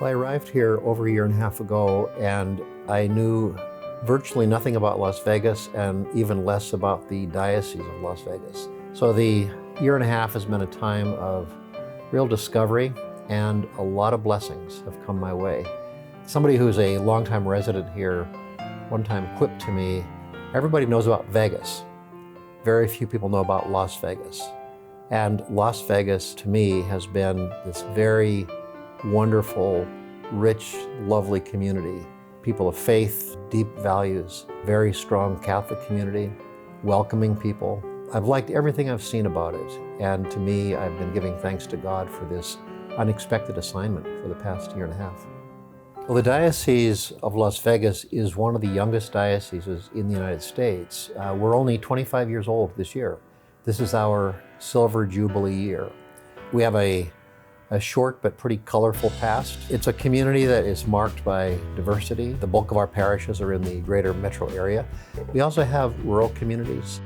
Well, I arrived here over a year and a half ago, and I knew virtually nothing about Las Vegas and even less about the Diocese of Las Vegas. So the year and a half has been a time of real discovery, and a lot of blessings have come my way. Somebody who's a longtime resident here one time quipped to me, everybody knows about Vegas. Very few people know about Las Vegas. And Las Vegas, to me, has been this very wonderful, rich, lovely community. People of faith, deep values, very strong Catholic community, welcoming people. I've liked everything I've seen about it. And to me, I've been giving thanks to God for this unexpected assignment for the past year and a half. Well, the Diocese of Las Vegas is one of the youngest dioceses in the United States. We're only 25 years old this year. This is our Silver Jubilee year. We have a short but pretty colorful past. It's a community that is marked by diversity. The bulk of our parishes are in the greater metro area. We also have rural communities,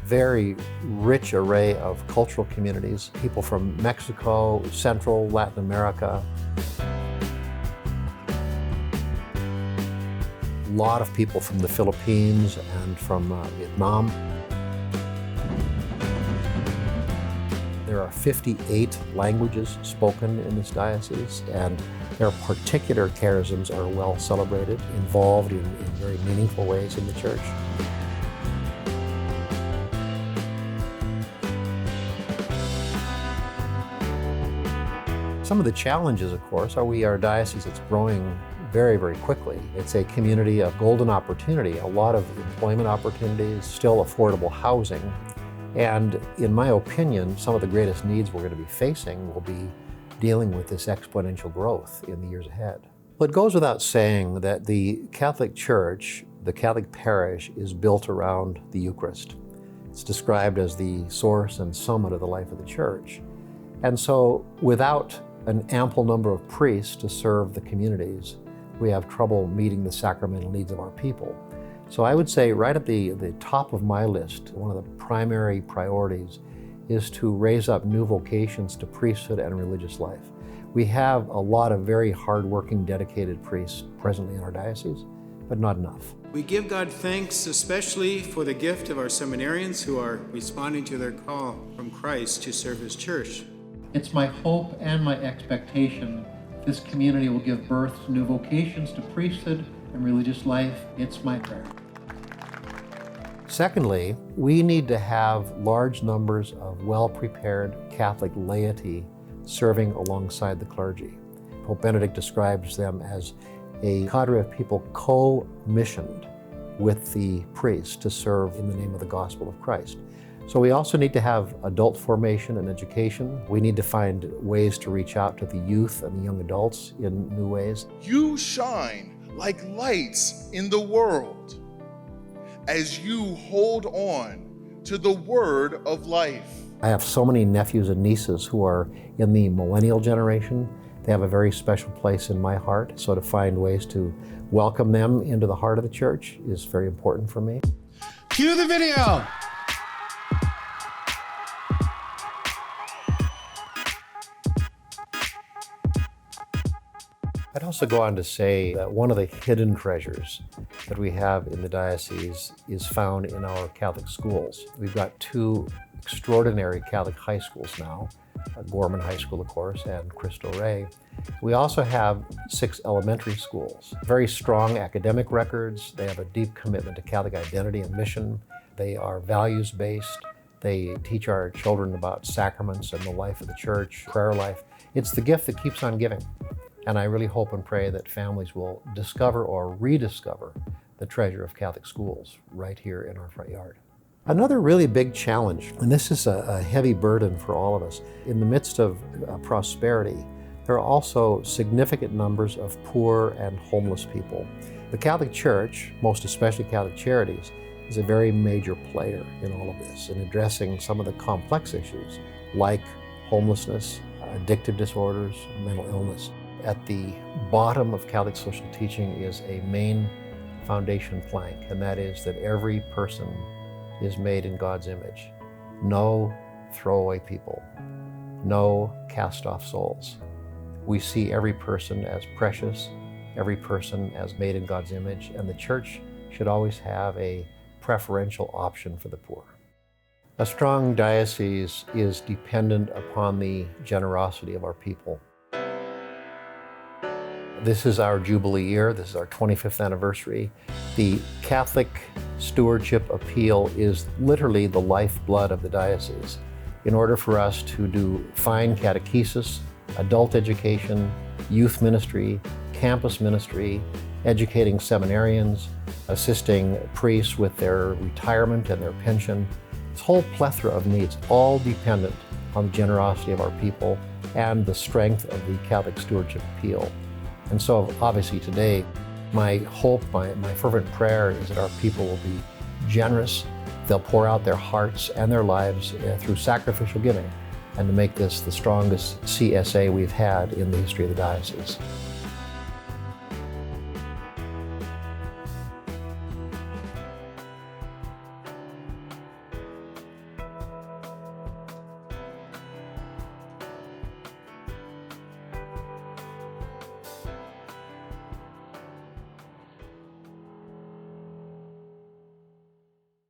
very rich array of cultural communities, people from Mexico, Central, Latin America. A lot of people from the Philippines and from Vietnam. There are 58 languages spoken in this diocese, and their particular charisms are well celebrated, involved in very meaningful ways in the church. Some of the challenges, of course, are we are a diocese that's growing very, very quickly. It's a community of golden opportunity, a lot of employment opportunities, still affordable housing. And in my opinion, some of the greatest needs we're going to be facing will be dealing with this exponential growth in the years ahead. Well, it goes without saying that the Catholic Church, the Catholic parish, is built around the Eucharist. It's described as the source and summit of the life of the Church. And so without an ample number of priests to serve the communities, we have trouble meeting the sacramental needs of our people. So I would say right at the top of my list, one of the primary priorities is to raise up new vocations to priesthood and religious life. We have a lot of very hardworking, dedicated priests presently in our diocese, but not enough. We give God thanks especially for the gift of our seminarians who are responding to their call from Christ to serve His church. It's my hope and my expectation this community will give birth to new vocations to priesthood and religious life. It's my prayer. Secondly, we need to have large numbers of well-prepared Catholic laity serving alongside the clergy. Pope Benedict describes them as a cadre of people co-missioned with the priests to serve in the name of the gospel of Christ. So we also need to have adult formation and education. We need to find ways to reach out to the youth and the young adults in new ways. You shine like lights in the world as you hold on to the word of life. I have so many nephews and nieces who are in the millennial generation. They have a very special place in my heart. So to find ways to welcome them into the heart of the church is very important for me. Cue the video! I'd also go on to say that one of the hidden treasures that we have in the diocese is found in our Catholic schools. We've got two extraordinary Catholic high schools now, Gorman High School, of course, and Cristo Rey. We also have 6 elementary schools. Very strong academic records. They have a deep commitment to Catholic identity and mission. They are values-based. They teach our children about sacraments and the life of the church, prayer life. It's the gift that keeps on giving. And I really hope and pray that families will discover or rediscover the treasure of Catholic schools right here in our front yard. Another really big challenge, and this is a heavy burden for all of us, in the midst of prosperity, there are also significant numbers of poor and homeless people. The Catholic Church, most especially Catholic Charities, is a very major player in all of this, in addressing some of the complex issues like homelessness, addictive disorders, mental illness. At the bottom of Catholic social teaching is a main foundation plank, and that is that every person is made in God's image. No throwaway people, no cast-off souls. We see every person as precious, every person as made in God's image, and the church should always have a preferential option for the poor. A strong diocese is dependent upon the generosity of our people. This is our Jubilee year. This is our 25th anniversary. The Catholic Stewardship Appeal is literally the lifeblood of the diocese. In order for us to do fine catechesis, adult education, youth ministry, campus ministry, educating seminarians, assisting priests with their retirement and their pension, this whole plethora of needs, all dependent on the generosity of our people and the strength of the Catholic Stewardship Appeal. And so obviously today, my hope, my fervent prayer is that our people will be generous. They'll pour out their hearts and their lives through sacrificial giving, and to make this the strongest CSA we've had in the history of the diocese.